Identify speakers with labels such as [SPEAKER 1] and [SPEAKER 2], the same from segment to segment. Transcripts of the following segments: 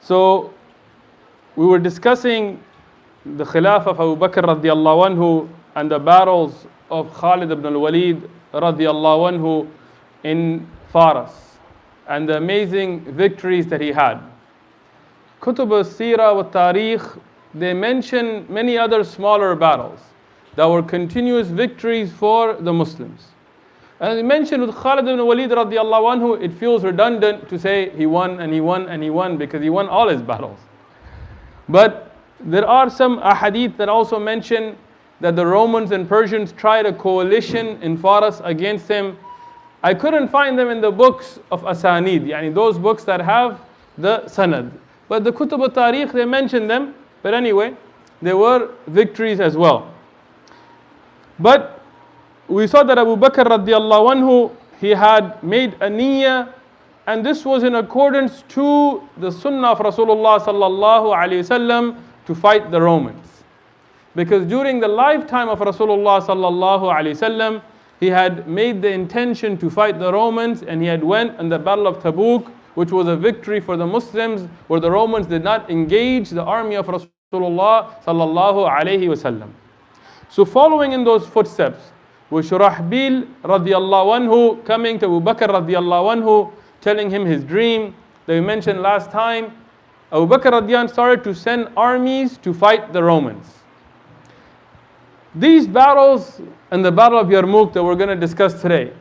[SPEAKER 1] So we were discussing the Khilafah of Abu Bakr radiallahu anhu and the battles of Khalid ibn al-Walid radiallahu anhu in Faras and the amazing victories that he had. Kutub al-Sirah wa Tarikh, they mention many other smaller battles that were continuous victories for the Muslims. And he mentioned with Khalid ibn Walid radiallahu anhu, it feels redundant to say he won and he won and he won because he won all his battles. But there are some ahadith that also mention that the Romans and Persians tried a coalition in Faras against him. I couldn't find them in the books of Asanid, yani those books that have the sanad. But the Kutub al-Tarikh, they mention them. But anyway, there were victories as well. But we saw that Abu Bakr radiallahu anhu, he had made a niyyah, and this was in accordance to the sunnah of Rasulullah sallallahu alayhi wasallam to fight the Romans. Because during the lifetime of Rasulullah sallallahu alayhi wasallam, he had made the intention to fight the Romans, and he had went in the battle of Tabuk, which was a victory for the Muslims, where the Romans did not engage the army of Rasulullah sallallahu alayhi wasallam. So following in those footsteps, with Shurahbil radiallahu anhu coming to Abu Bakr radiallahu anhu, telling him his dream that we mentioned last time, Abu Bakr radiallahu anhu started to send armies to fight the Romans. These battles and the battle of Yarmouk that we're going to discuss today,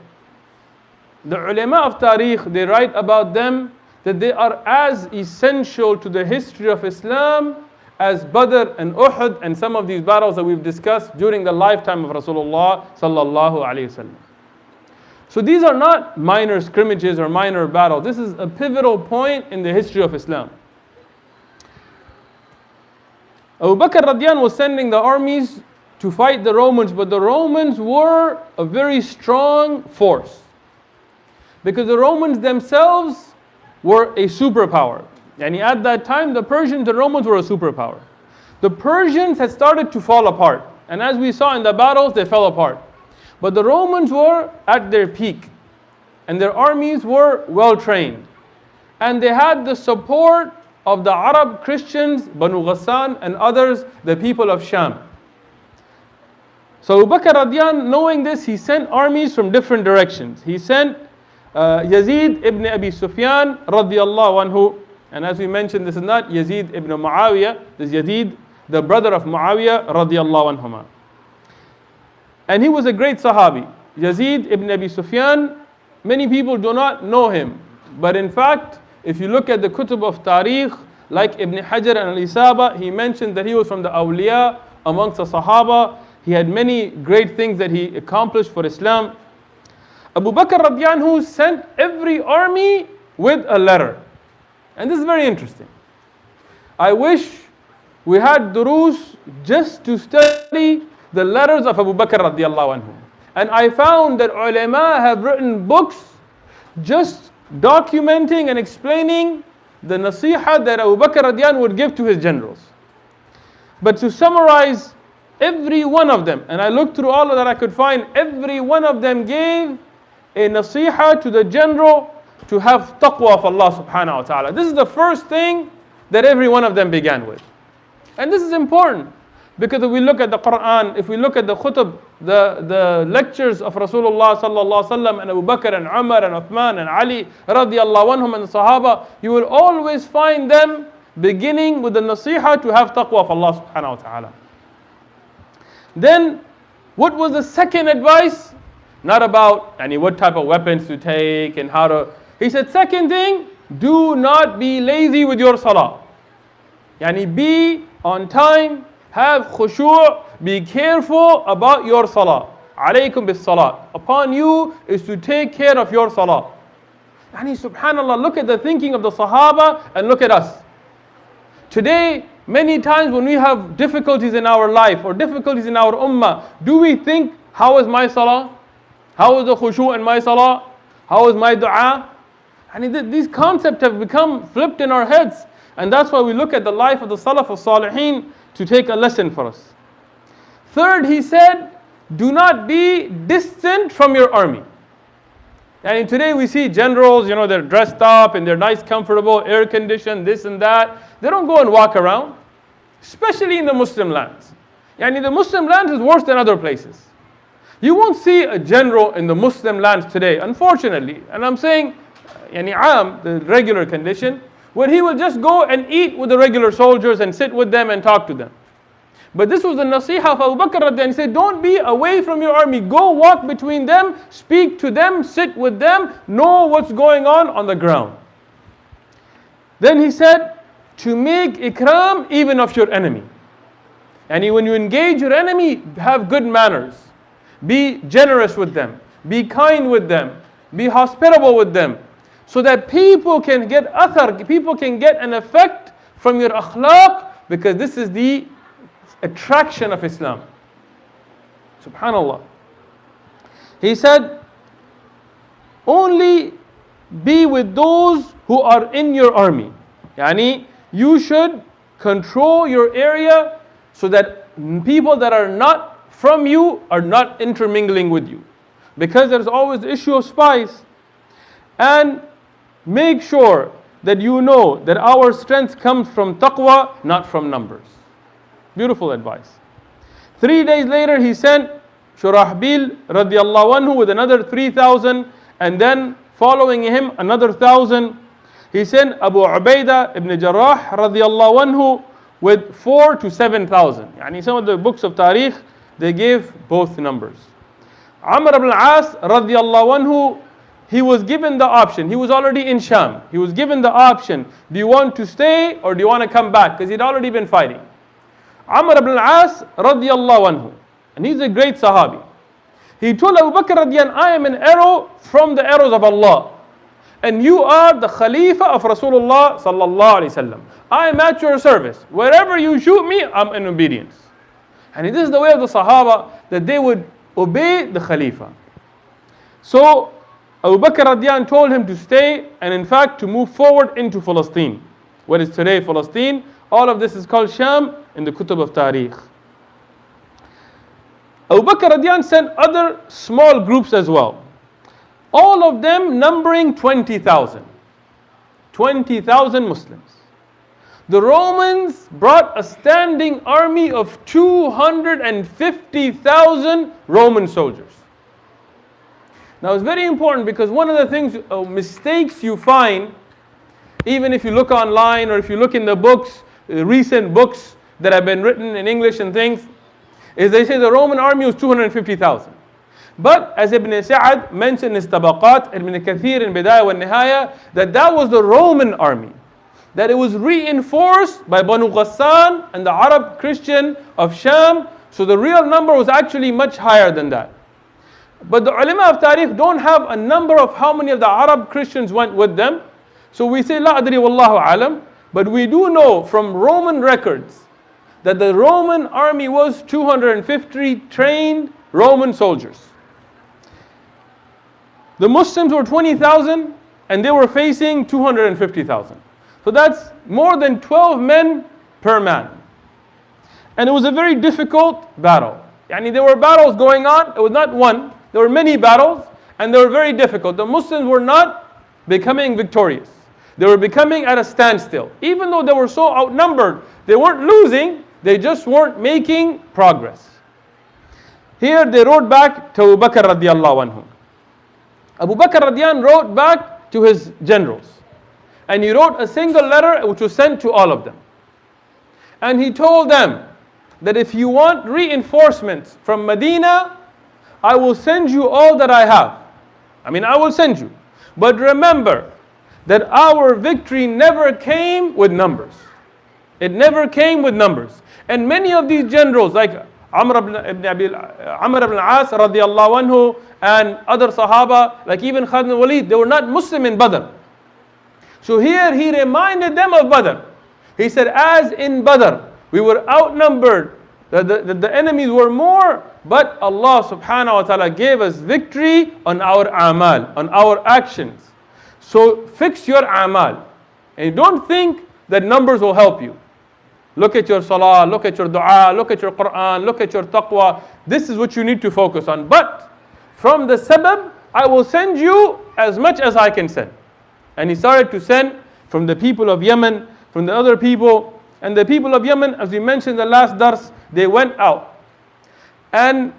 [SPEAKER 1] the ulama of Tarikh, they write about them that they are as essential to the history of Islam as Badr and Uhud and some of these battles that we've discussed during the lifetime of Rasulullah sallallahu alayhi wasallam. So these are not minor scrimmages or minor battles. This is a pivotal point in the history of Islam. Abu Bakr radiyan was sending the armies to fight the Romans, but the Romans were a very strong force. Because the Romans themselves were a superpower. And at that time, the Persians and Romans were a superpower. The Persians had started to fall apart. And as we saw in the battles, they fell apart. But the Romans were at their peak. And their armies were well trained. And they had the support of the Arab Christians, Banu Ghassan and others, the people of Sham. So Abu Bakr radiyan, knowing this, he sent armies from different directions. He sent Yazid ibn Abi Sufyan radiallahu anhu. And as we mentioned, this is not Yazid ibn Muawiyah, this is Yazid, the brother of Muawiyah radiallahu anhuma. And he was a great Sahabi. Yazid ibn Abi Sufyan, many people do not know him. But in fact, if you look at the Kutub of Tarikh, like Ibn Hajar and Al-Isaba, he mentioned that he was from the awliya amongst the Sahaba. He had many great things that he accomplished for Islam. Abu Bakr radiyan anhu sent every army with a letter. And this is very interesting. I wish we had durus just to study the letters of Abu Bakr radiallahu anhu. And I found that ulama have written books just documenting and explaining the nasiha that Abu Bakr radiallahu anhu would give to his generals. But to summarize, every one of them, and I looked through all of that I could find, every one of them gave a nasiha to the general to have taqwa of Allah subhanahu wa ta'ala. This is the first thing that every one of them began with. And this is important because if we look at the Quran, if we look at the khutub, the lectures of Rasulullah sallallahu alaihi wasallam and Abu Bakr and Umar and Uthman and Ali radiallahu anhum and the Sahaba, you will always find them beginning with the nasiha to have taqwa of Allah subhanahu wa ta'ala. Then, what was the second advice? Not about what type of weapons to take and how to. He said, second thing, do not be lazy with your salah. Be on time, have khushu', be careful about your salah. Alaykum bis salah. Upon you is to take care of your salah. Subhanallah, look at the thinking of the Sahaba and look at us. Today, many times when we have difficulties in our life or difficulties in our ummah, do we think, how is my salah? How is the khushu' in my salah? How is my dua? These concepts have become flipped in our heads. And that's why we look at the life of the Salaf of Salihin to take a lesson for us. Third, he said, do not be distant from your army. And today we see generals, they're dressed up and they're nice, comfortable, air conditioned, this and that. They don't go and walk around, especially in the Muslim lands. The Muslim lands is worse than other places. You won't see a general in the Muslim lands today, unfortunately. And I'm saying, the regular condition, where he will just go and eat with the regular soldiers and sit with them and talk to them. But this was the nasiha of Abu Bakr radiallahu anh. He said, don't be away from your army. Go walk between them, speak to them, sit with them, know what's going on the ground. Then he said, to make ikram even of your enemy. And when you engage your enemy, have good manners. Be generous with them. Be kind with them. Be hospitable with them. So that people can get athar, people can get an effect from your akhlaq, because this is the attraction of Islam. Subhanallah. He said, only be with those who are in your army. You should control your area so that people that are not from you are not intermingling with you. Because there's always the issue of spies. And make sure that you know that our strength comes from taqwa, not from numbers. Beautiful advice. 3 days later, he sent Shurahbil radiallahu anhu with another 3,000, and then following him another 1,000. He sent Abu Ubaidah ibn Jarrah radiallahu anhu with 4,000 to 7,000. Some of the books of Tariq, they gave both numbers. Amr ibn al-As radiallahu anhu, he was given the option. He was already in Sham. He was given the option. Do you want to stay or do you want to come back? Because he'd already been fighting. Amr ibn al-As radiallahu anhu, and he's a great Sahabi. He told Abu Bakr radiallahu anhu, I am an arrow from the arrows of Allah. And you are the Khalifa of Rasulullah sallallahu alaihi wasallam. I am at your service. Wherever you shoot me, I'm in obedience. And this is the way of the Sahaba, that they would obey the Khalifa. So Abu Bakr radiallahu anhu told him to stay, and in fact to move forward into Palestine. What is today Palestine? All of this is called Sham in the Kutub of Tariq. Abu Bakr radiallahu anh sent other small groups as well. All of them numbering 20,000. 20,000 Muslims. The Romans brought a standing army of 250,000 Roman soldiers. Now it's very important, because one of the things, mistakes you find, even if you look online or if you look in the books, recent books that have been written in English and things, is they say the Roman army was 250,000. But as Ibn Sa'ad mentioned in his Tabaqat, Ibn Kathir in Bidayah wa Nihaya, that was the Roman army. That it was reinforced by Banu Ghassan and the Arab Christian of Sham. So the real number was actually much higher than that. But the ulama of Tariq don't have a number of how many of the Arab Christians went with them. So we say, La adri wallahu alam. But we do know from Roman records that the Roman army was 250 trained Roman soldiers. The Muslims were 20,000 and they were facing 250,000. So that's more than 12 men per man. And it was a very difficult battle. There were battles going on. It was not one. There were many battles and they were very difficult. The Muslims were not becoming victorious. They were becoming at a standstill. Even though they were so outnumbered, they weren't losing, they just weren't making progress. Here they wrote back to Abu Bakr radiallahu anhu. Abu Bakr radiallahu anhu wrote back to his generals. And he wrote a single letter which was sent to all of them. And he told them that if you want reinforcements from Medina, I will send you all that I have. I will send you. But remember that our victory never came with numbers. It never came with numbers. And many of these generals, like Amr ibn al-As radiallahu anhu, and other Sahaba, like even Khalid ibn Walid, they were not Muslim in Badr. So here he reminded them of Badr. He said, as in Badr, we were outnumbered, the enemies were more, but Allah subhanahu wa ta'ala gave us victory on our amal, on our actions. So fix your amal. And don't think that numbers will help you. Look at your salah, look at your dua, look at your Quran, look at your taqwa. This is what you need to focus on. But from the sabab, I will send you as much as I can send. And he started to send from the people of Yemen, from the other people. And the people of Yemen, as we mentioned in the last dars, they went out. And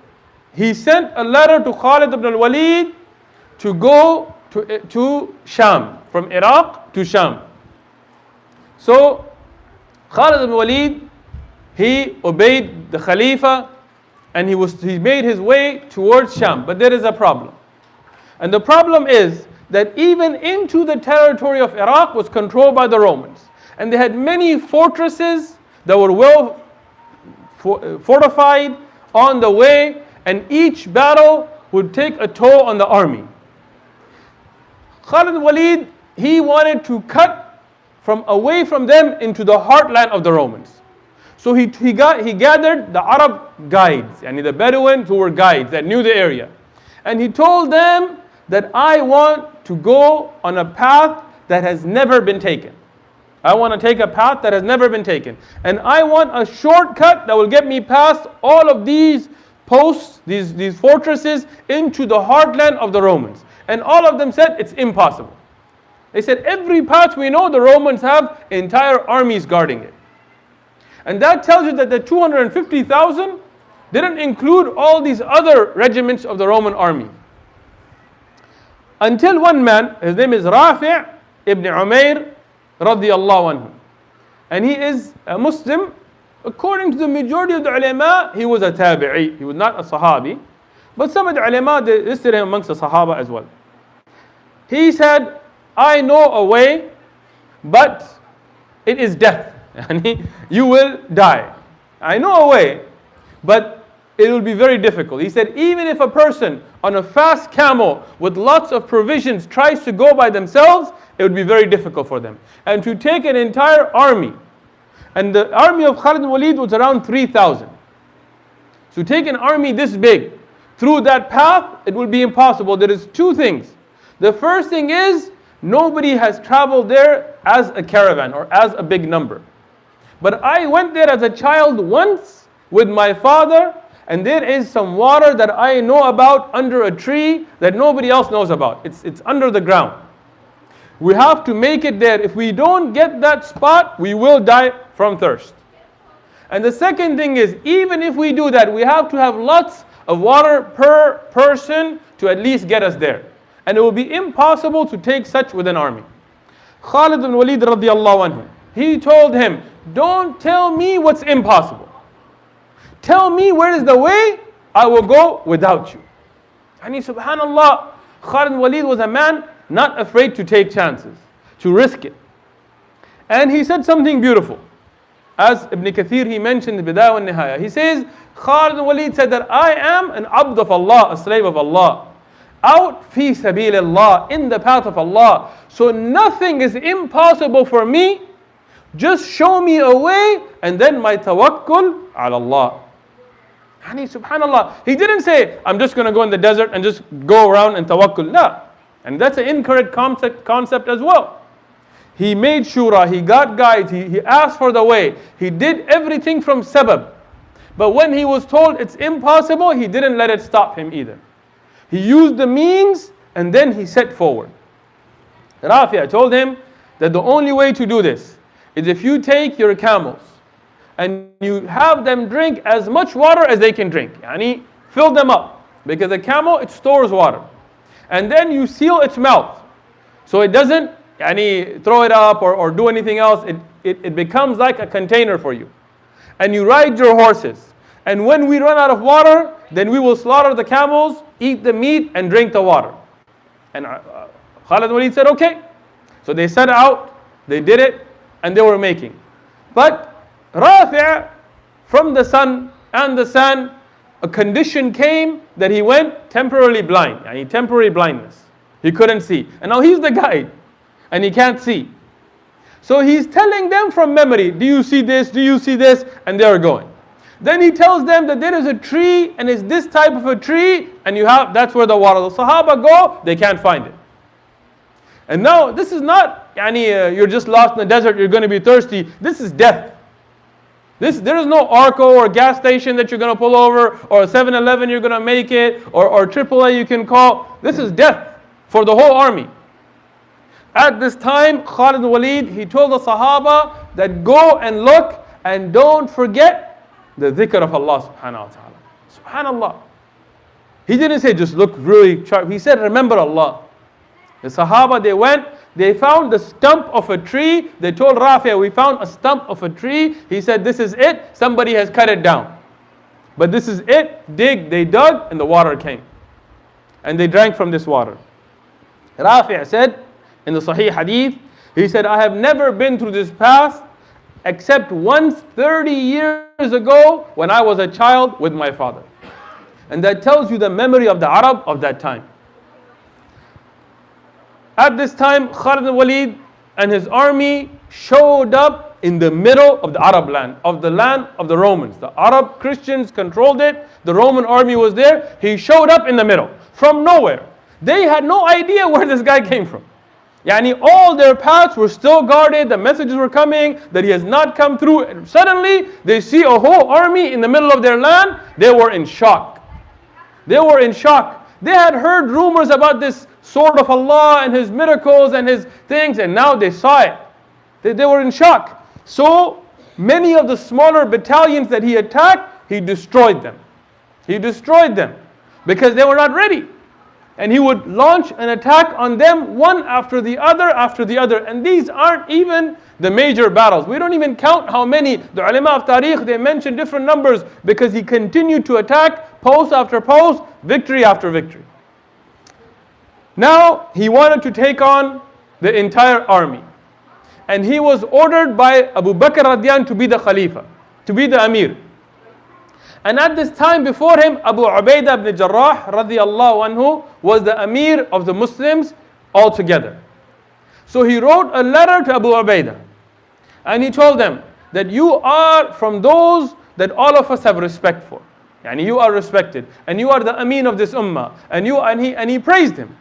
[SPEAKER 1] he sent a letter to Khalid ibn al-Walid to go to Sham, from Iraq to Sham. So Khalid ibn Walid, he obeyed the Khalifa and he made his way towards Sham. But there is a problem. And the problem is that even into the territory of Iraq was controlled by the Romans. And they had many fortresses that were well fortified on the way, and each battle would take a toll on the army. Khalid al-Walid, he wanted to cut away from them into the heartland of the Romans. So he gathered the Arab guides, and the Bedouins who were guides that knew the area. And he told them that I want to go on a path that has never been taken. I want to take a path that has never been taken. And I want a shortcut that will get me past all of these posts, these fortresses, into the heartland of the Romans. And all of them said, it's impossible. They said, every path we know, the Romans have entire armies guarding it. And that tells you that the 250,000 didn't include all these other regiments of the Roman army. Until one man, his name is Rafi' ibn Umair radiyallahu anhu. And he is a Muslim. According to the majority of the ulama, he was a tabi'i. He was not a sahabi. But some of the ulama, they listed him amongst the sahaba as well. He said, I know a way, but it is death. You will die. I know a way, but it will be very difficult. He said, even if a person on a fast camel with lots of provisions tries to go by themselves, it would be very difficult for them. And to take an entire army, and the army of Khalid ibn Walid was around 3,000. So take an army this big through that path, it will be impossible. There is two things. The first thing is, nobody has traveled there as a caravan or as a big number. But I went there as a child once with my father, and there is some water that I know about under a tree that nobody else knows about. It's under the ground. We have to make it there. If we don't get that spot, we will die from thirst. And the second thing is, even if we do that, we have to have lots of water per person to at least get us there. And it will be impossible to take such with an army. Khalid ibn Walid radiyallahu anhu, he told him, don't tell me what's impossible. Tell me where is the way, I will go without you. And subhanallah, Khalid ibn Walid was a man not afraid to take chances, to risk it. And he said something beautiful. As Ibn Kathir, he mentioned the Bidayah and Nihaya. He says, Khalid ibn Walid said that I am an abd of Allah, a slave of Allah. Out fi sabilillah, in the path of Allah. So nothing is impossible for me. Just show me a way, and then my tawakkul ala Allah. And subhanallah, he didn't say, I'm just going to go in the desert and just go around and tawakkul. No. And that's an incorrect concept as well. He made shura, he got guides, he asked for the way. He did everything from sabab. But when he was told it's impossible, he didn't let it stop him either. He used the means and then he set forward. Rafi' told him that the only way to do this is if you take your camels and you have them drink as much water as they can drink. Yani fill them up. Because a camel, it stores water. And then you seal its mouth. So it doesn't throw it up or do anything else. It becomes like a container for you. And you ride your horses. And when we run out of water, then we will slaughter the camels, eat the meat, and drink the water. And Khalid ibn Walid said, okay. So they set out, they did it, and they were making. But Rafi', from the sun and the sand, a condition came that he went temporarily blind. Temporary blindness. He couldn't see. And now he's the guide, and he can't see. So he's telling them from memory, do you see this? Do you see this? And they are going. Then he tells them that there is a tree, and it's this type of a tree, and that's where the water. The Sahaba go, they can't find it. And now this is not, you're just lost in the desert, you're going to be thirsty. This is death. There is no Arco or gas station that you're going to pull over, or a 7-Eleven you're going to make it, or AAA you can call. This is death for the whole army. At this time, Khalid bin Walid, he told the Sahaba that go and look and don't forget the dhikr of Allah subhanahu wa ta'ala. Subhanallah. He didn't say just look really sharp. He said remember Allah. The Sahaba, they went, they found the stump of a tree. They told Rafi, we found a stump of a tree. He said, this is it. Somebody has cut it down. But this is it. Dig. They dug and the water came. And they drank from this water. Rafi said in the Sahih Hadith, he said, I have never been through this path except once 30 years ago when I was a child with my father. And that tells you the memory of the Arab of that time. At this time, Khalid bin Walid and his army showed up in the middle of the Arab land, of the land of the Romans. The Arab Christians controlled it. The Roman army was there. He showed up in the middle, from nowhere. They had no idea where this guy came from. Yani all their paths were still guarded. The messages were coming that he has not come through. And suddenly, they see a whole army in the middle of their land. They were in shock. They were in shock. They had heard rumors about this sword of Allah and His miracles and His things, and now they saw it. They were in shock. So many of the smaller battalions that he attacked, he destroyed them. He destroyed them because they were not ready. And he would launch an attack on them one after the other after the other. And these aren't even the major battles. We don't even count how many. The ulama of Tariq, they mention different numbers because he continued to attack post after post, victory after victory. Now he wanted to take on the entire army. And he was ordered by Abu Bakr radiyan to be the Khalifa, to be the Amir. And at this time before him, Abu Ubaidah ibn Jarrah radiyallahu anhu was the Amir of the Muslims altogether. So he wrote a letter to Abu Ubaidah. And he told them that you are from those that all of us have respect for. And you are respected. And you are the Amin of this ummah. And he praised him.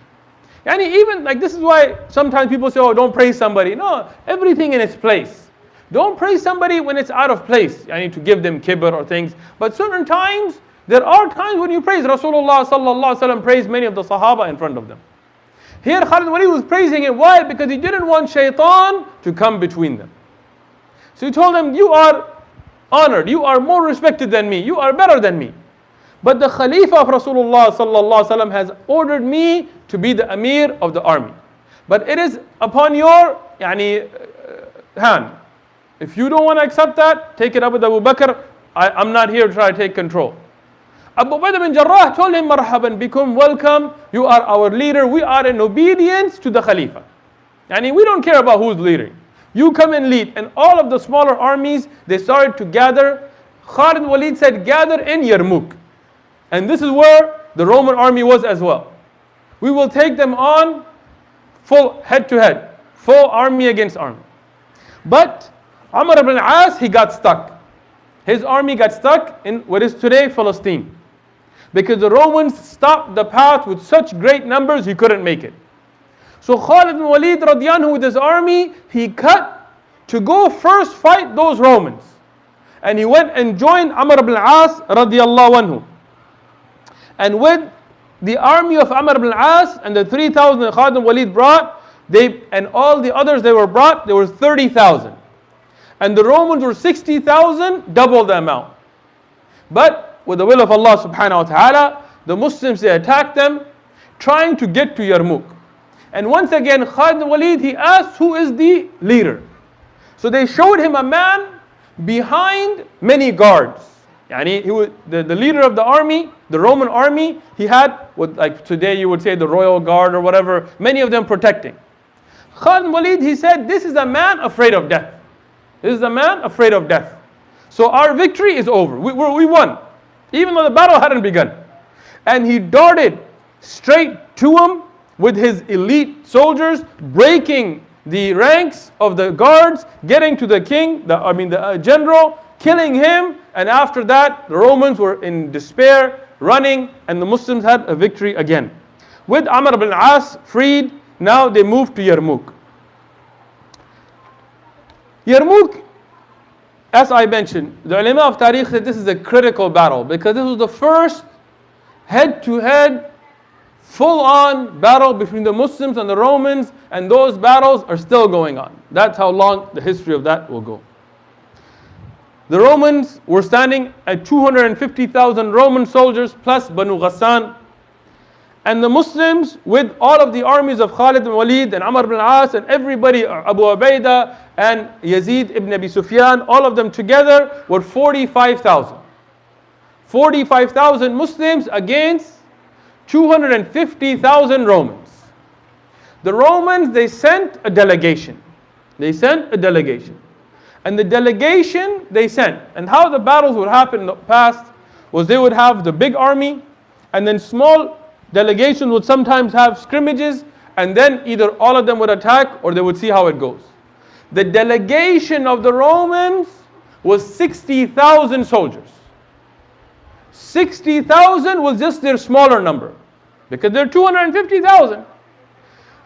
[SPEAKER 1] And even like this is why sometimes people say, oh, don't praise somebody. No, everything in its place. Don't praise somebody when it's out of place. I need to give them kibr or things. But certain times, there are times when you praise. Rasulullah sallallahu alaihi wasallam praised many of the Sahaba in front of them. Here Khalid bin Walid was praising him. Why? Because he didn't want shaitan to come between them. So he told them, you are honored. You are more respected than me. You are better than me. But the Khalifa of Rasulullah sallallahu alaihi wasallam has ordered me to be the Amir of the army. But it is upon your hand. If you don't want to accept that, take it up with Abu Bakr. I'm not here to try to take control. Abu Ubaidah bin Jarrah told him, Marhaban bikum, welcome. You are our leader. We are in obedience to the Khalifa. We don't care about who's leading. You come and lead. And all of the smaller armies, they started to gather. Khalid bin Walid said, gather in Yarmouk. And this is where the Roman army was as well. We will take them on full head to head. Full army against army. But Amr ibn al-As, he got stuck. His army got stuck in what is today Palestine. Because the Romans stopped the path with such great numbers, he couldn't make it. So Khalid bin Walid radiyan anhu with his army, he cut to go first fight those Romans. And he went and joined Amr ibn al-As radiyallahu anhu. And with the army of Amr ibn al-As and the 3,000 that Khalid bin Walid brought, and all the others they were brought, there were 30,000. And the Romans were 60,000, double the amount. But with the will of Allah subhanahu wa ta'ala, the Muslims, they attacked them, trying to get to Yarmouk. And once again, Khalid bin Walid, he asked who is the leader. So they showed him a man behind many guards. He was the leader of the army, the Roman army. He had, what like today you would say the royal guard or whatever, many of them protecting. Khalid bin Walid, he said, this is a man afraid of death. This is a man afraid of death. So our victory is over. We won. Even though the battle hadn't begun. And he darted straight to him with his elite soldiers, breaking the ranks of the guards, getting to the king, the general, killing him. And after that, the Romans were in despair, running, and the Muslims had a victory again. With Amr ibn al-As freed, now they moved to Yarmouk. Yarmouk as I mentioned, the ulama of Tariq said this is a critical battle because this was the first head-to-head, full-on battle between the Muslims and the Romans, and those battles are still going on. That's how long the history of that will go. The Romans were standing at 250,000 Roman soldiers plus Banu Ghassan. And the Muslims, with all of the armies of Khalid ibn Walid and Amr ibn al-As and everybody, Abu Ubaidah and Yazid ibn Abi Sufyan, all of them together were 45,000. 45,000 Muslims against 250,000 Romans. The Romans, they sent a delegation. And the delegation they sent, and how the battles would happen in the past was they would have the big army, and then small delegations would sometimes have scrimmages, and then either all of them would attack or they would see how it goes. The delegation of the Romans was 60,000 soldiers. 60,000 was just their smaller number, because they're 250,000.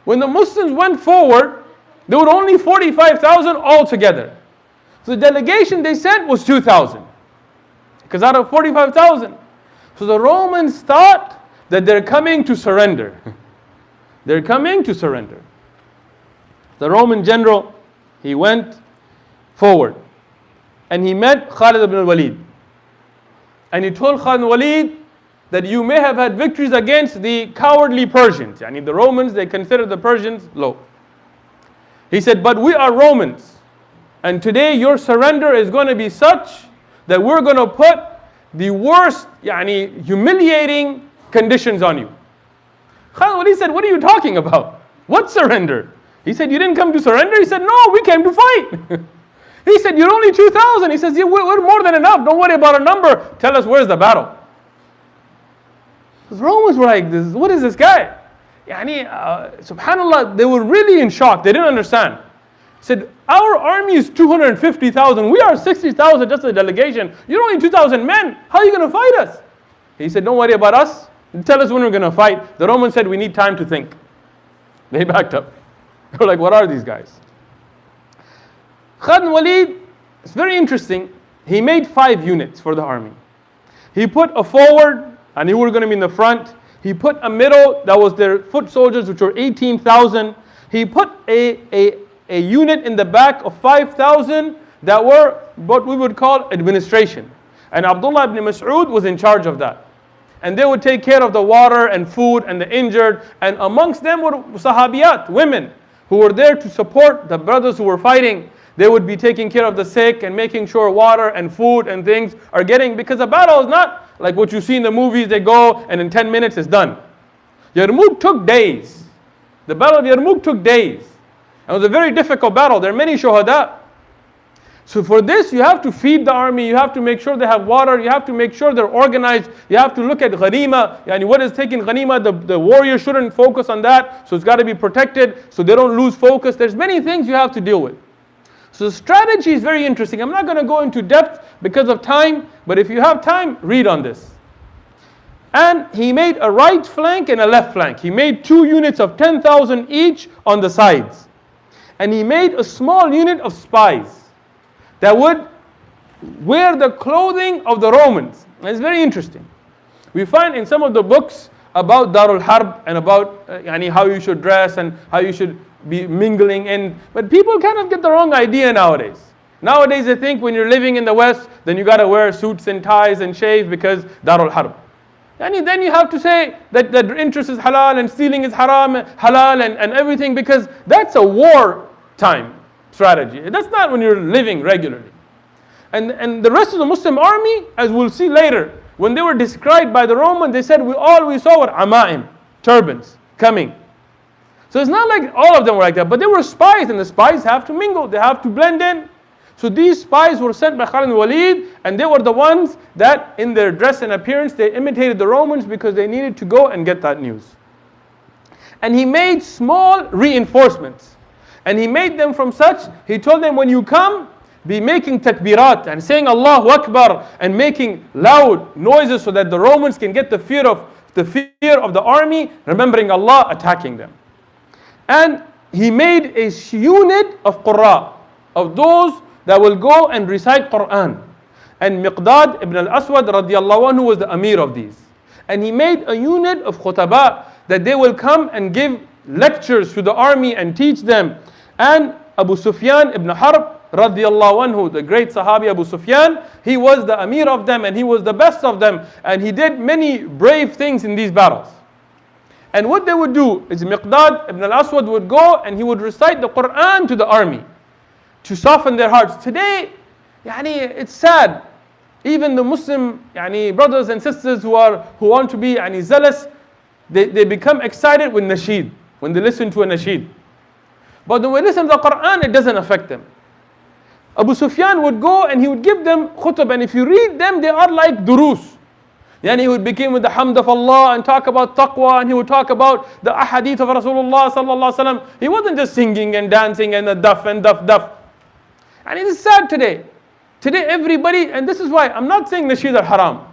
[SPEAKER 1] When the Muslims went forward, there were only 45,000 altogether. So the delegation they sent was 2,000, because out of 45,000. So the Romans thought that they're coming to surrender. They're coming to surrender. The Roman general, he went forward and he met Khalid ibn al-Walid. And he told Khalid ibn al-Walid that you may have had victories against the cowardly Persians. Yani the Romans, they consider the Persians low. He said, but we are Romans. And today your surrender is going to be such that we're going to put the worst, humiliating conditions on you. Khalid ibn Walid said, what are you talking about? What surrender? He said, you didn't come to surrender? He said, no, we came to fight. He said, you're only 2,000. He says, yeah, we're more than enough. Don't worry about a number. Tell us where's the battle. The Romans were like, what is this guy? Subhanallah, they were really in shock. They didn't understand. He said, our army is 250,000. We are 60,000, just a delegation. You're only 2,000 men. How are you going to fight us? He said, don't worry about us. Tell us when we're going to fight. The Romans said, we need time to think. They backed up. They were like, what are these guys? Khalid ibn Walid, it's very interesting. He made 5 units for the army. He put a forward, and he was going to be in the front. He put a middle, that was their foot soldiers, which were 18,000. He put a unit in the back of 5,000 that were what we would call administration. And Abdullah ibn Mas'ud was in charge of that. And they would take care of the water and food and the injured. And amongst them were sahabiyat, women, who were there to support the brothers who were fighting. They would be taking care of the sick and making sure water and food and things are getting, because the battle is not like what you see in the movies, they go and in 10 minutes it's done. Yarmouk took days. The battle of Yarmouk took days. It was a very difficult battle. There are many shuhada. So for this, you have to feed the army, you have to make sure they have water, you have to make sure they're organized, you have to look at ghanima, what is taking ghanima, the warrior shouldn't focus on that, so it's got to be protected, so they don't lose focus. There's many things you have to deal with. So the strategy is very interesting. I'm not going to go into depth because of time, but if you have time, read on this. And he made a right flank and a left flank. He made 2 units of 10,000 each on the sides. And he made a small unit of spies that would wear the clothing of the Romans. And it's very interesting. We find in some of the books about Darul Harb and about how you should dress and how you should be mingling in. But people kind of get the wrong idea nowadays. Nowadays they think when you're living in the West, then you got to wear suits and ties and shave because Darul Harb. And then you have to say that interest is halal and stealing is haram, halal and everything, because that's a war time strategy. That's not when you're living regularly. And the rest of the Muslim army, as we'll see later, when they were described by the Romans, they said all we saw were ama'im, turbans, coming. So it's not like all of them were like that, but they were spies, and the spies have to mingle, they have to blend in. So these spies were sent by Khalid ibn Walid, and they were the ones that in their dress and appearance, they imitated the Romans because they needed to go and get that news. And he made small reinforcements. And he made them from such, he told them, when you come, be making takbirat and saying Allahu Akbar and making loud noises so that the Romans can get the fear of the army, remembering Allah, attacking them. And he made a unit of qurra, of those that will go and recite Quran. And Miqdad ibn al-Aswad radiallahu anhu was the Amir of these. And he made a unit of khutaba that they will come and give lectures to the army and teach them. And Abu Sufyan ibn Harb radiallahu anhu, the great Sahabi Abu Sufyan, he was the Amir of them and he was the best of them. And he did many brave things in these battles. And what they would do is Miqdad ibn al-Aswad would go and he would recite the Quran to the army to soften their hearts. Today, it's sad. Even the Muslim brothers and sisters who want to be zealous, they become excited with nasheed, when they listen to a nasheed. But when they listen to the Quran, it doesn't affect them. Abu Sufyan would go and he would give them khutbah, and if you read them, they are like durus. He would begin with the hamd of Allah and talk about taqwa, and he would talk about the ahadith of Rasulullah sallallahu alaihi wasallam. He wasn't just singing and dancing and the duff. And it is sad today. Today everybody, and this is why I'm not saying nasheed are haram.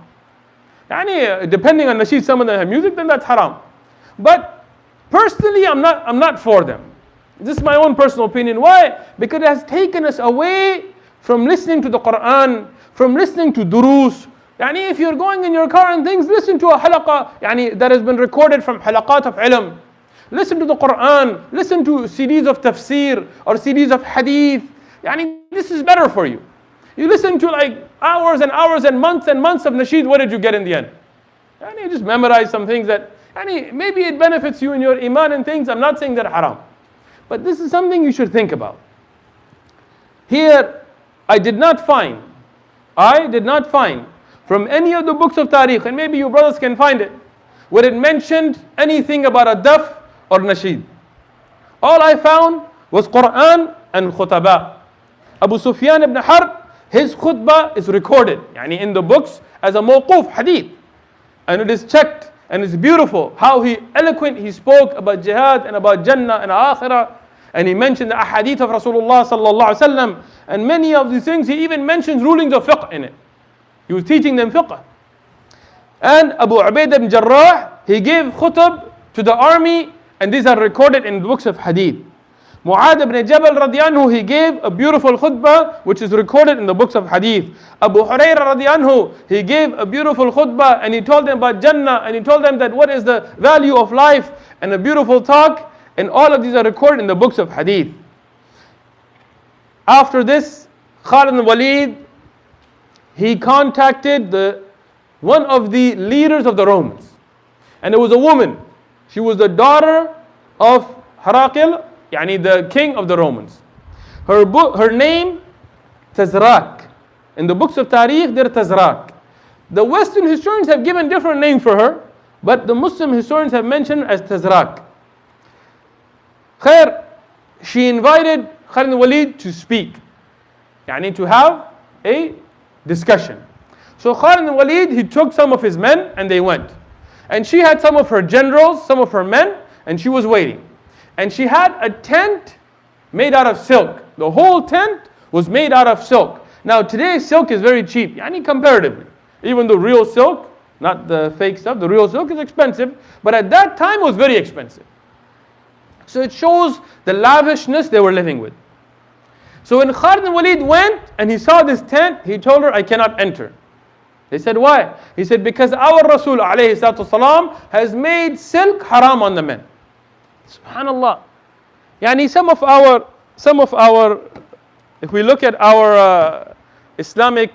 [SPEAKER 1] Depending on nasheed, some of them have music, then that's haram. But personally, I'm not for them. This is my own personal opinion. Why? Because it has taken us away from listening to the Quran, from listening to durus. If you're going in your car and things, listen to a halaqah that has been recorded from halaqat of ilm. Listen to the Quran, listen to CDs of tafsir or CDs of hadith. This is better for you. You listen to hours and hours and months of nasheed, what did you get in the end? You just memorize some things that, maybe it benefits you in your iman and things. I'm not saying that haram. But this is something you should think about. Here, I did not find from any of the books of tariq, and maybe you brothers can find it, where it mentioned anything about a daf or nasheed. All I found was Quran and khutbah. Abu Sufyan ibn Harb, his khutbah is recorded in the books as a mawquf hadith, and it is checked and it's beautiful how he spoke about jihad and about Jannah and akhirah, and he mentioned the ahadith of Rasulullah sallallahu alaihi wasallam, and many of these things. He even mentions rulings of fiqh in it. He was teaching them fiqh. And Abu Ubaidah ibn Jarrah, he gave khutab to the army, and these are recorded in the books of hadith. Mu'adh ibn Jabal radiyanhu, he gave a beautiful khutbah which is recorded in the books of hadith. Abu Hurairah radiyanhu, he gave a beautiful khutbah and he told them about Jannah, and he told them that what is the value of life, and a beautiful talk, and all of these are recorded in the books of hadith. After this, Khalid ibn Walid, he contacted one of the leaders of the Romans, and it was a woman. She was the daughter of Herakl, the king of the Romans. Her name, Tazrak. In the books of Tariq, they're Tazrak. The Western historians have given different name for her, but the Muslim historians have mentioned as Tazrak. She invited Khalid ibn Walid to speak, to have a discussion. So Khalid ibn Walid, he took some of his men and they went. And she had some of her generals, some of her men, and she was waiting. And she had a tent made out of silk. The whole tent was made out of silk. Now today silk is very cheap, comparatively. Even the real silk, not the fake stuff, the real silk is expensive. But at that time it was very expensive. So it shows the lavishness they were living with. So when Khalid ibn Walid went and he saw this tent, he told her, I cannot enter. They said, why? He said, because our Rasul alayhi salatu wasalam has made silk haram on the men. Subhanallah. Some of our, if we look at our Islamic,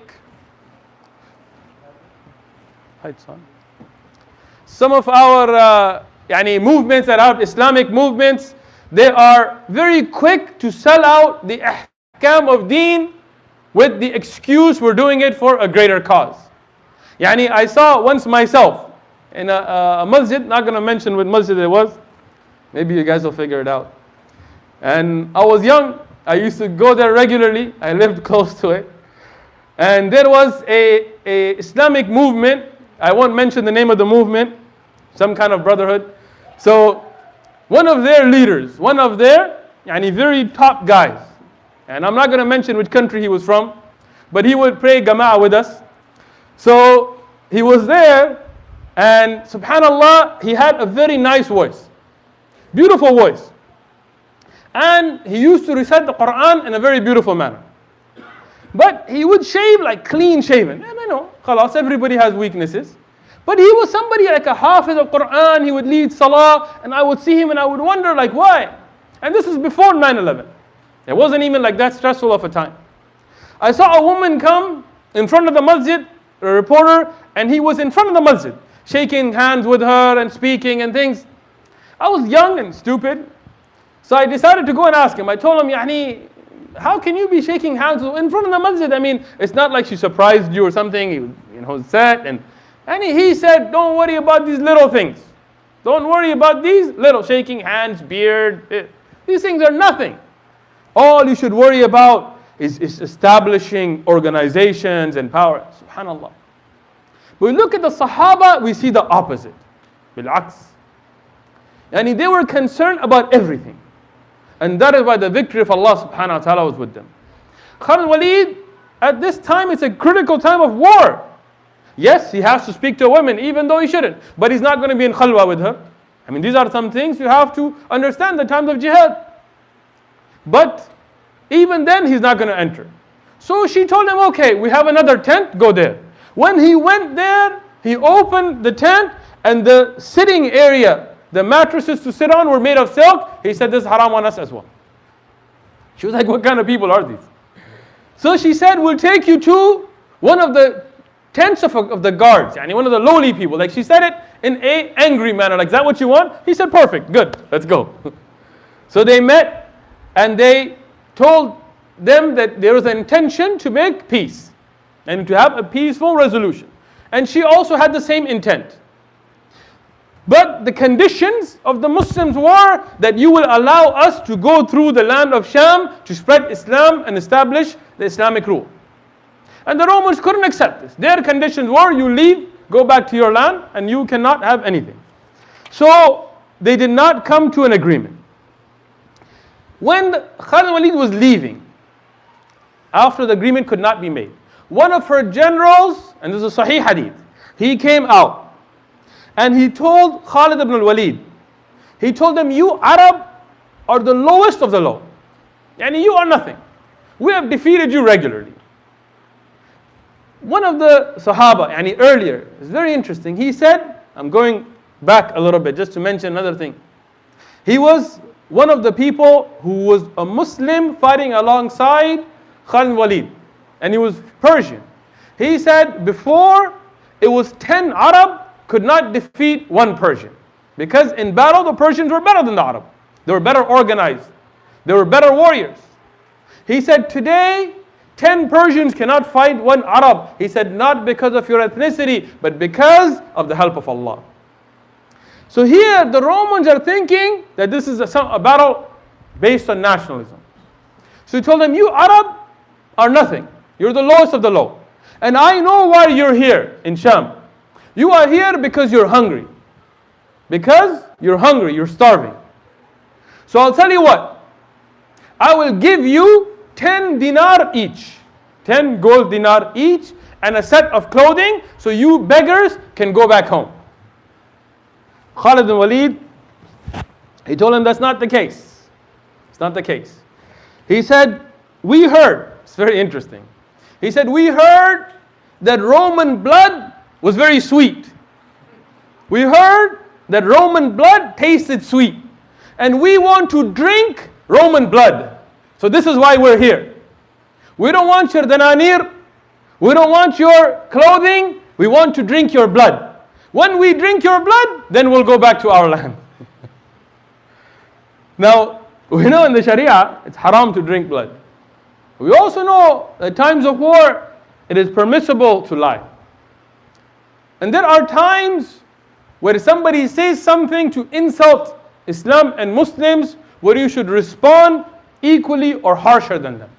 [SPEAKER 1] some of our movements that are Islamic movements, they are very quick to sell out the ahkam of deen with the excuse we're doing it for a greater cause. I saw once myself in a masjid, not going to mention what masjid it was, maybe you guys will figure it out. And I was young, I used to go there regularly, I lived close to it. And there was a Islamic movement, I won't mention the name of the movement, some kind of brotherhood. So one of their leaders, one of their very top guys, and I'm not going to mention which country he was from, but he would pray Jama'ah with us. So he was there, and subhanallah, he had a very nice voice, beautiful voice. And he used to recite the Quran in a very beautiful manner. But he would shave like clean shaven. And I know, khalas, everybody has weaknesses. But he was somebody like a hafiz of Quran, he would lead salah, and I would see him and I would wonder like why? And this is before 9/11. It wasn't even like that stressful of a time. I saw a woman come in front of the masjid, a reporter, and he was in front of the masjid, shaking hands with her and speaking and things. I was young and stupid, so I decided to go and ask him. I told him, Yani, how can you be shaking hands in front of the masjid? I mean, it's not like she surprised you or something. He said, and he said, don't worry about these little things. Don't worry about these little shaking hands, beard. These things are nothing. All you should worry about is establishing organizations and power. Subhanallah. We look at the Sahaba, we see the opposite. Bil'aks. Yani they were concerned about everything. And that is why the victory of Allah subhanahu wa ta'ala was with them. Khalid Walid, at this time, it's a critical time of war. Yes, he has to speak to women, even though he shouldn't. But he's not going to be in khalwa with her. I mean, these are some things you have to understand, the times of jihad. But even then, he's not going to enter. So she told him, okay, we have another tent, go there. When he went there, he opened the tent, and the sitting area, the mattresses to sit on were made of silk. He said, this is haram on us as well. She was like, what kind of people are these? So she said, we'll take you to one of the tents of the guards, and one of the lowly people. Like she said it in an angry manner, like, is that what you want? He said, perfect, good, let's go. So they met, and they told them that there was an intention to make peace, and to have a peaceful resolution. And she also had the same intent. But the conditions of the Muslims were that you will allow us to go through the land of Sham to spread Islam and establish the Islamic rule. And the Romans couldn't accept this. Their conditions were, you leave, go back to your land, and you cannot have anything. So they did not come to an agreement. When Khalid Walid was leaving, after the agreement could not be made, one of her generals, and this is a Sahih hadith, he came out and he told Khalid ibn al-Walid, he told them, you Arab are the lowest of the low. And you are nothing. We have defeated you regularly. One of the Sahaba, earlier, is very interesting. He said, I'm going back a little bit just to mention another thing. He was one of the people who was a Muslim fighting alongside Khalid Walid. And he was Persian. He said before it was 10 Arab could not defeat one Persian. Because in battle the Persians were better than the Arab. They were better organized. They were better warriors. He said today 10 Persians cannot fight one Arab. He said not because of your ethnicity, but because of the help of Allah. So here the Romans are thinking that this is a battle based on nationalism. So he told them, you Arab are nothing. You're the lowest of the low. And I know why you're here in Sham. You are here because you're hungry. Because you're hungry, you're starving. So I'll tell you what. I will give you 10 dinar each. 10 gold dinar each and a set of clothing so you beggars can go back home. Khalid bin Walid, he told him that's not the case. It's not the case. He said, we heard, it's very interesting. He said, we heard that Roman blood was very sweet. We heard that Roman blood tasted sweet. And we want to drink Roman blood. So this is why we're here. We don't want your dananir. We don't want your clothing. We want to drink your blood. When we drink your blood, then we'll go back to our land. Now, we know in the Sharia, it's haram to drink blood. We also know at times of war, it is permissible to lie. And there are times where somebody says something to insult Islam and Muslims, where you should respond equally or harsher than them.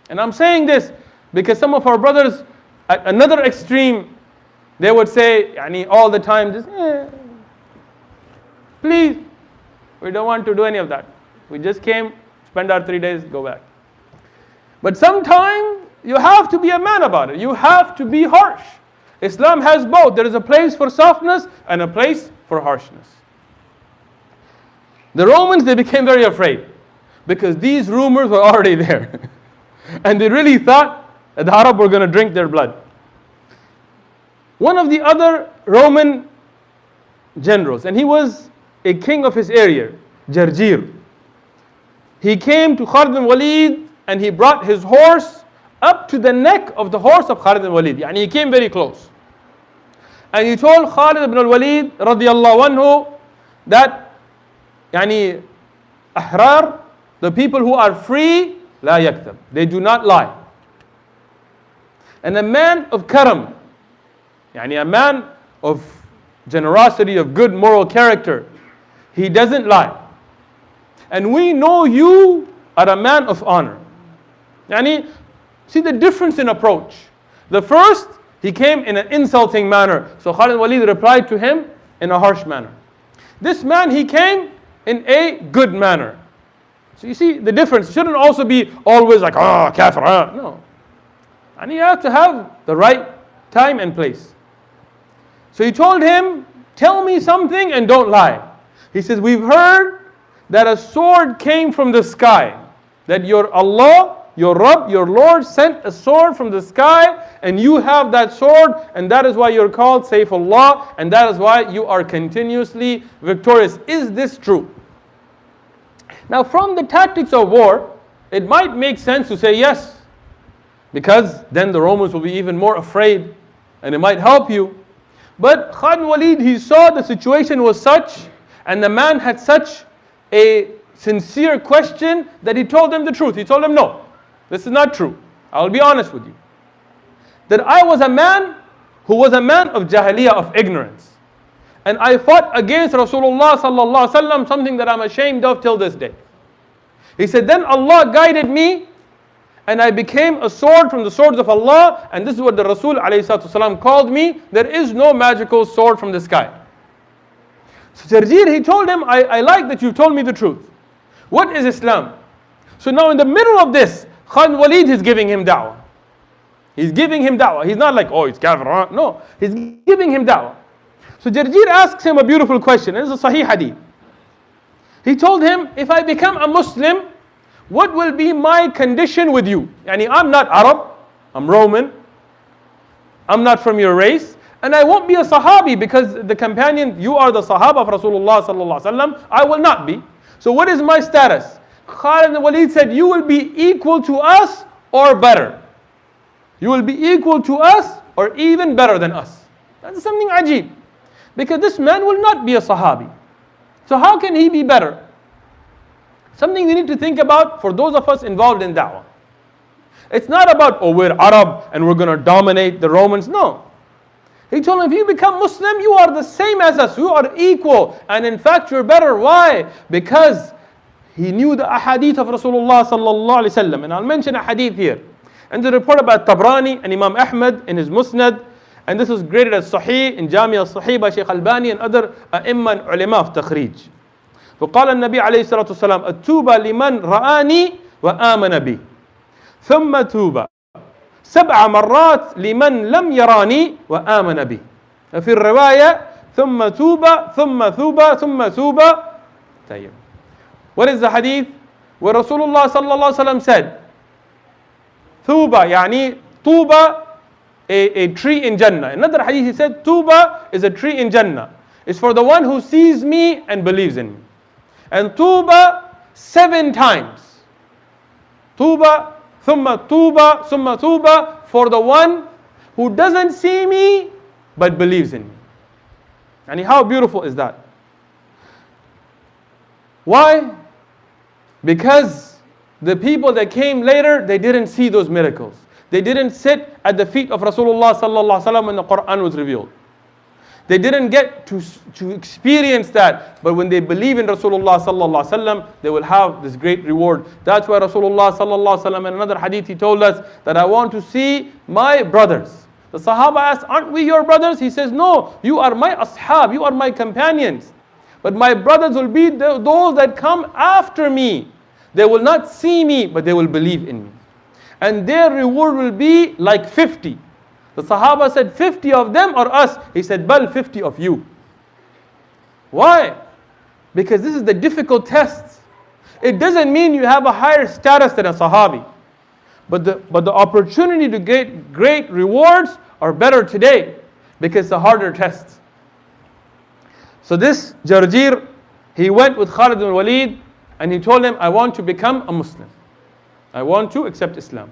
[SPEAKER 1] And I'm saying this because some of our brothers at another extreme, they would say, all the time, just, please, we don't want to do any of that. We just came, spend our 3 days, go back. But sometimes you have to be a man about it. You have to be harsh. Islam has both. There is a place for softness and a place for harshness. The Romans, they became very afraid because these rumors were already there. And they really thought that the Arab were going to drink their blood. One of the other Roman generals, and he was a king of his area, Jarjir. He came to Khalid bin Walid and he brought his horse up to the neck of the horse of Khalid bin Walid. Yani he came very close. And he told Khalid ibn al-Walid radiyallahu anhu that yani ahrar, the people who are free, la yaktab, they do not lie. And a man of karam, yani a man of generosity, of good moral character, he doesn't lie. And we know you are a man of honor. Yani, see the difference in approach. The first, he came in an insulting manner. So Khalid bin Walid replied to him in a harsh manner. This man, he came in a good manner. So you see the difference. It shouldn't also be always like, kafir, no. And you have to have the right time and place. So he told him, tell me something and don't lie. He says, we've heard that a sword came from the sky. That your Allah, your Rabb, your Lord sent a sword from the sky and you have that sword and that is why you're called Sayfullah and that is why you are continuously victorious. Is this true? Now from the tactics of war, it might make sense to say yes. Because then the Romans will be even more afraid and it might help you. But Khalid bin Walid, he saw the situation was such and the man had such a sincere question that he told them the truth. He told them, no, this is not true. I'll be honest with you. That I was a man who was a man of jahiliyyah, of ignorance. And I fought against Rasulullah sallallahu alaihi wasallam, something that I'm ashamed of till this day. He said, then Allah guided me and I became a sword from the swords of Allah, and this is what the Rasul alayhi salatu wasalam called me. There is no magical sword from the sky. So Jarjir, he told him, I like that you told me the truth. What is Islam? So now in the middle of this, Khalid bin Walid is giving him da'wah. He's giving him da'wah. He's not like, oh, he's kafir. No, he's giving him da'wah. So Jarjir asks him a beautiful question. This is a Sahih hadith. He told him, if I become a Muslim, what will be my condition with you? Yani I'm not Arab, I'm Roman, I'm not from your race, and I won't be a Sahabi because the companion, you are the Sahaba of Rasulullah sallallahu alaihi wasallam. I will not be. So what is my status? Khalid bin Walid said, you will be equal to us or better. You will be equal to us or even better than us. That's something ajib. Because this man will not be a Sahabi. So how can he be better? Something we need to think about for those of us involved in da'wah. It's not about, oh, we're Arab and we're going to dominate the Romans. No. He told him, if you become Muslim, you are the same as us. You are equal. And in fact, you're better. Why? Because he knew the ahadith of Rasulullah sallallahu alaihi wasallam. And I'll mention a hadith here. And the report about Tabrani and Imam Ahmad in his Musnad. And this was graded as Sahih in Jami al-Sahih by Shaykh Albani and other a'imma and ulama of Takhrij. فقال النبي عليه الصلاة والسلام التوبة لمن رآني وآمن بي ثم توبة 7 مرات لمن لم يراني وآمن بي ففي الرواية ثم توبة ثم توبة ثم توبة. طيب. What is the hadith? Where Rasulullah sallallahu alaihi wasallam said توبة يعني توبة a tree in Jannah. Another hadith he said توبة is a tree in Jannah. It's for the one who sees me and believes in me. And Tuba 7 times. Tuba, thumma Tuba, thumma Tuba, for the one who doesn't see me but believes in me. And how beautiful is that? Why? Because the people that came later, they didn't see those miracles. They didn't sit at the feet of Rasulullah sallallahu alaihi wasallam when the Quran was revealed. They didn't get to experience that, but when they believe in Rasulullah sallallahu alaihi wasallam, they will have this great reward. That's why Rasulullah sallallahu alaihi wasallam in another hadith he told us that I want to see my brothers. The Sahaba asked, aren't we your brothers? He says, no, you are my ashab, you are my companions. But my brothers will be those that come after me. They will not see me, but they will believe in me. And their reward will be like 50. The Sahaba said, 50 of them or us? He said, bal 50 of you. Why? Because this is the difficult test. It doesn't mean you have a higher status than a Sahabi. But the opportunity to get great rewards are better today because it's a harder test. So this Jarjir, he went with Khalid ibn Walid and he told him, I want to become a Muslim. I want to accept Islam.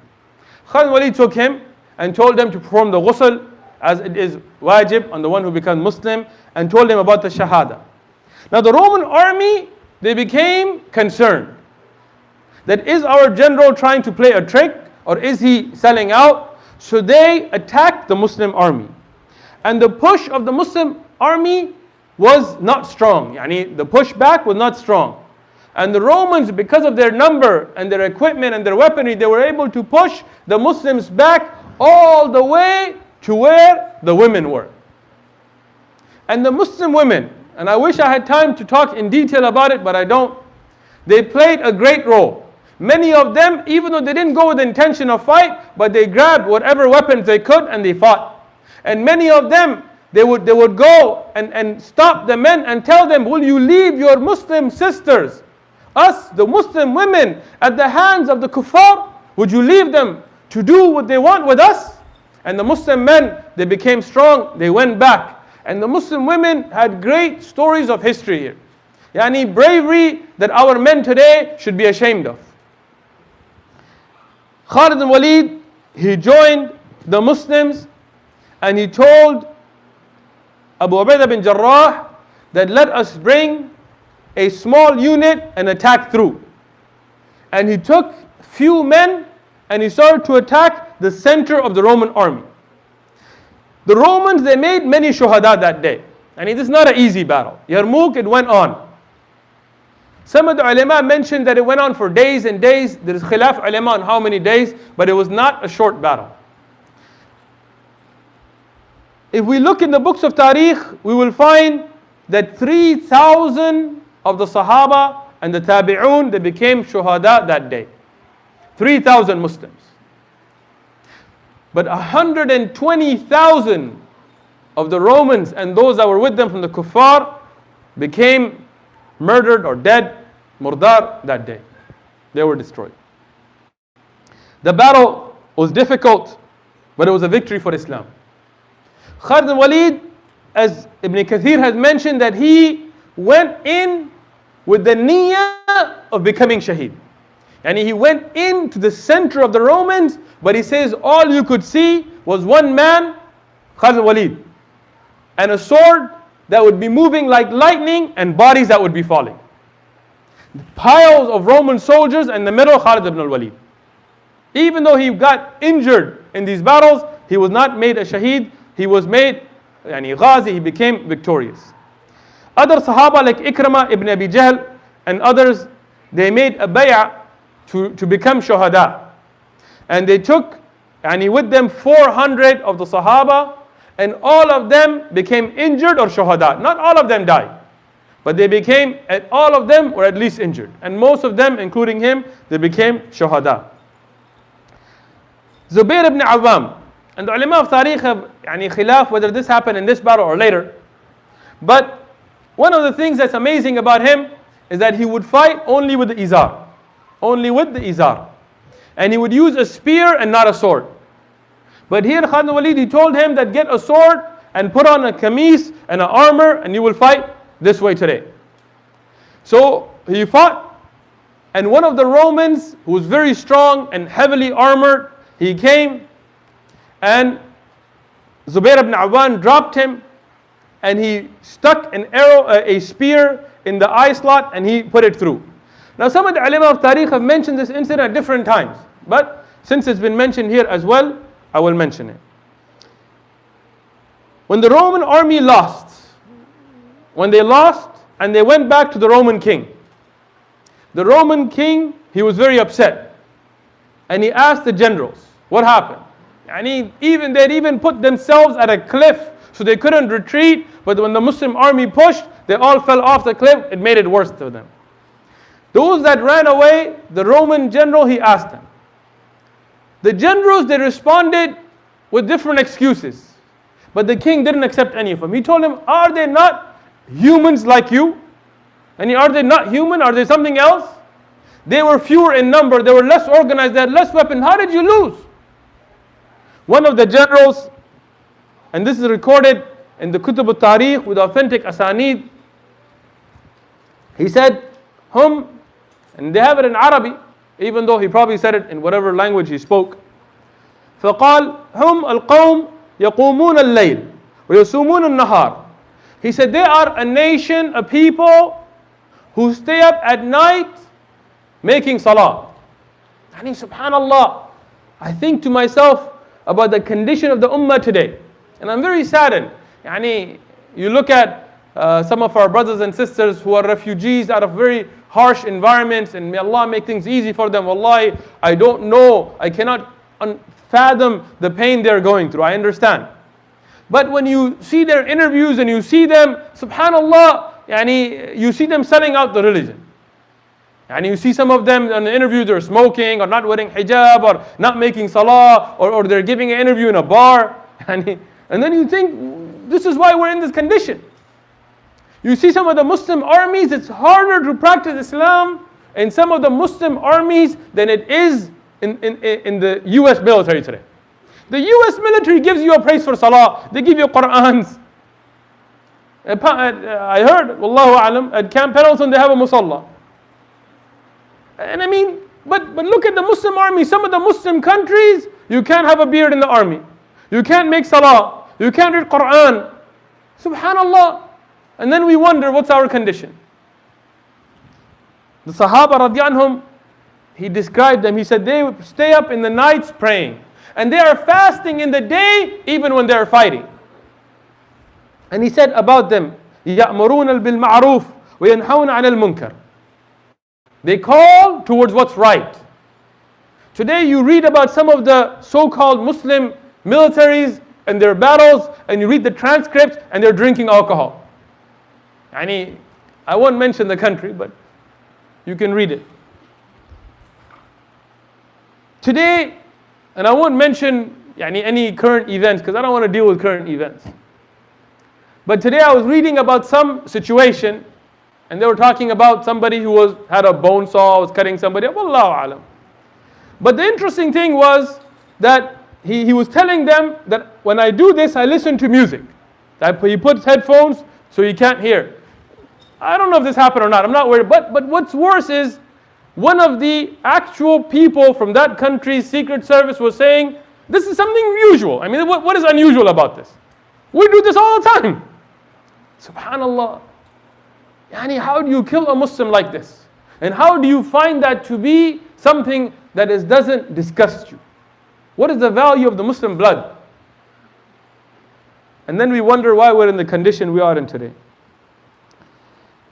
[SPEAKER 1] Khalid ibn Walid took him and told him to perform the ghusl as it is wajib on the one who becomes Muslim, and told him about the Shahada. Now the Roman army, they became concerned. That is our general trying to play a trick, or is he selling out? So they attacked the Muslim army. And the push of the Muslim army was not strong. Yani the pushback was not strong. And the Romans, because of their number and their equipment and their weaponry, they were able to push the Muslims back all the way to where the women were. And the Muslim women, and I wish I had time to talk in detail about it, but I don't, they played a great role. Many of them, even though they didn't go with the intention of fight, but they grabbed whatever weapons they could and they fought. And many of them, they would go and stop the men and tell them, will you leave your Muslim sisters, us, the Muslim women, at the hands of the kuffar? Would you leave them to do what they want with us? And the Muslim men, they became strong, they went back. And the Muslim women had great stories of history here. Yani bravery that our men today should be ashamed of. Khalid ibn Walid, he joined the Muslims and he told Abu Ubaidah bin Jarrah that let us bring a small unit and attack through. And he took few men and he started to attack the center of the Roman army. The Romans, they made many shuhada that day. And it is not an easy battle. Yarmouk, it went on. Some of the ulama mentioned that it went on for days and days. There is khilaf ulama on how many days, but it was not a short battle. If we look in the books of Tariq, we will find that 3,000 of the Sahaba and the Tabi'un, they became shuhada that day. 3,000 Muslims. But 120,000 of the Romans and those that were with them from the kuffar became murdered or dead, murdar, that day. They were destroyed. The battle was difficult, but it was a victory for Islam. Khalid ibn Walid, as Ibn Kathir has mentioned, that he went in with the niyyah of becoming shaheed. And he went into the center of the Romans, but he says all you could see was one man, Khalid ibn Walid, and a sword that would be moving like lightning and bodies that would be falling. Piles of Roman soldiers in the middle, Khalid ibn Walid. Even though he got injured in these battles, he was not made a shaheed, he was made ghazi, he became victorious. Other Sahaba like Ikramah ibn Abi Jahl and others, they made a bay'ah to become shuhada. And they took with them 400 of the Sahaba, and all of them became injured or shuhada. Not all of them died, but they became, all of them were at least injured. And most of them, including him, they became shuhada. Zubair ibn Awam, and the ulama of Tariq have khilaf whether this happened in this battle or later. But one of the things that's amazing about him is that he would fight only with the izar. Only with the izar. And he would use a spear and not a sword. But here Khalid ibn Walid, he told him that get a sword and put on a kameez and an armor and you will fight this way today. So he fought, and one of the Romans who was very strong and heavily armored, he came and Zubair ibn Awam dropped him and he stuck an arrow, a spear in the eye slot and he put it through. Now some of the ulama of Tariq have mentioned this incident at different times, but since it's been mentioned here as well, I will mention it. When the Roman army lost, and they went back to the Roman king, the Roman king, he was very upset. And he asked the generals, what happened? And they'd even put themselves at a cliff so they couldn't retreat, but when the Muslim army pushed, they all fell off the cliff. It made it worse for them. Those that ran away, the Roman general, he asked them. The generals, they responded with different excuses. But the king didn't accept any of them. He told them, are they not humans like you? And are they not human? Are they something else? They were fewer in number, they were less organized, they had less weapons. How did you lose? One of the generals, and this is recorded in the Kutub al-Tariq with authentic asanid, he said, hum, and they have it in Arabic, even though he probably said it in whatever language he spoke. فقال هم القوم يقومون الليل ويصومون النهار. He said they are a nation, a people who stay up at night making salah. Yani subhanallah, I think to myself about the condition of the ummah today, and I'm very saddened. Yani you look at some of our brothers and sisters who are refugees out of very harsh environments, and may Allah make things easy for them. Wallahi, I don't know, I cannot fathom the pain they're going through. I understand. But when you see their interviews and you see them, subhanallah, yani, you see them selling out the religion. And you see some of them in the interview, they're smoking or not wearing hijab or not making salah, or they're giving an interview in a bar. And then you think, this is why we're in this condition. You see some of the Muslim armies, it's harder to practice Islam in some of the Muslim armies than it is in the US military today. The US military gives you a praise for salah, they give you Qur'ans. I heard, wallahu alam, at Camp Pendleton they have a musalla. And I mean, but look at the Muslim army, some of the Muslim countries, you can't have a beard in the army. You can't make salah, you can't read Qur'an. Subhanallah. And then we wonder, what's our condition? The Sahaba radiallahu anhum, he described them, he said they would stay up in the nights praying. And they are fasting in the day even when they are fighting. And he said about them, يَأْمُرُونَ بِالْمَعْرُوفِ وَيَنْهَوْنَ عَنِ الْمُنْكَرِ. They call towards what's right. Today you read about some of the so-called Muslim militaries and their battles, and you read the transcripts and they're drinking alcohol. I won't mention the country, but you can read it. Today, and I won't mention any current events because I don't want to deal with current events. But today I was reading about some situation, and they were talking about somebody who had a bone saw, was cutting somebody up. Wallahu alam. But the interesting thing was that he was telling them that when I do this, I listen to music. He puts headphones so he can't hear. I don't know if this happened or not. I'm not worried. But what's worse is one of the actual people from that country's secret service was saying, this is something usual. I mean, what is unusual about this? We do this all the time. Subhanallah. Yani, how do you kill a Muslim like this? And how do you find that to be something that doesn't disgust you? What is the value of the Muslim blood? And then we wonder why we're in the condition we are in today.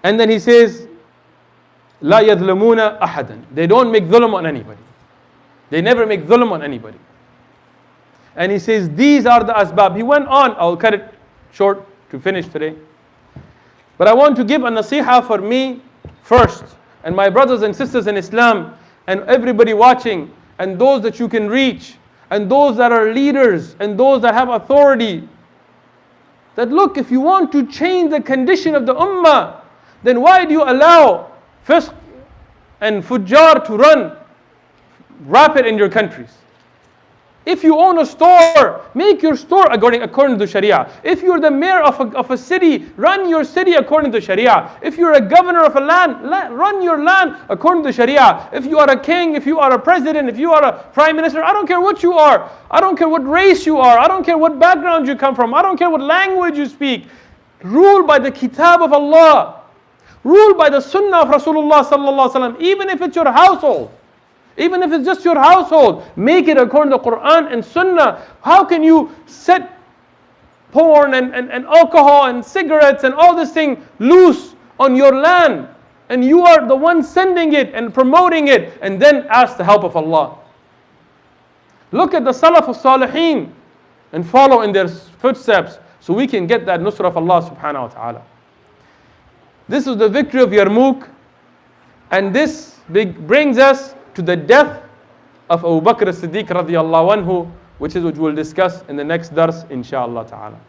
[SPEAKER 1] And then he says, لا يظلمون أحدا. They don't make dhulm on anybody. They never make dhulm on anybody. And he says, these are the asbab. He went on, I'll cut it short to finish today. But I want to give a nasiha for me first, and my brothers and sisters in Islam, and everybody watching, and those that you can reach, and those that are leaders, and those that have authority. That look, if you want to change the condition of the ummah, then why do you allow fisq and fujjar to run rapid in your countries? If you own a store, make your store according to the Sharia. If you're the mayor of a city, run your city according to Sharia. If you're a governor of a land, run your land according to Sharia. If you are a king, if you are a president, if you are a prime minister, I don't care what you are. I don't care what race you are. I don't care what background you come from. I don't care what language you speak. Rule by the kitab of Allah. Rule by the sunnah of Rasulullah sallallahu alaihi wasallam. Even if it's your household. Even if it's just your household, make it according to Quran and Sunnah. How can you set porn and alcohol and cigarettes and all this thing loose on your land? And you are the one sending it and promoting it, and then ask the help of Allah. Look at the Salaf al-Salihin and follow in their footsteps so we can get that nusrah of Allah subhanahu wa ta'ala. This is the victory of Yarmouk, and this brings us to the death of Abu Bakr as-Siddiq radiyallahu anhu, which we'll discuss in the next dars, inshaAllah ta'ala.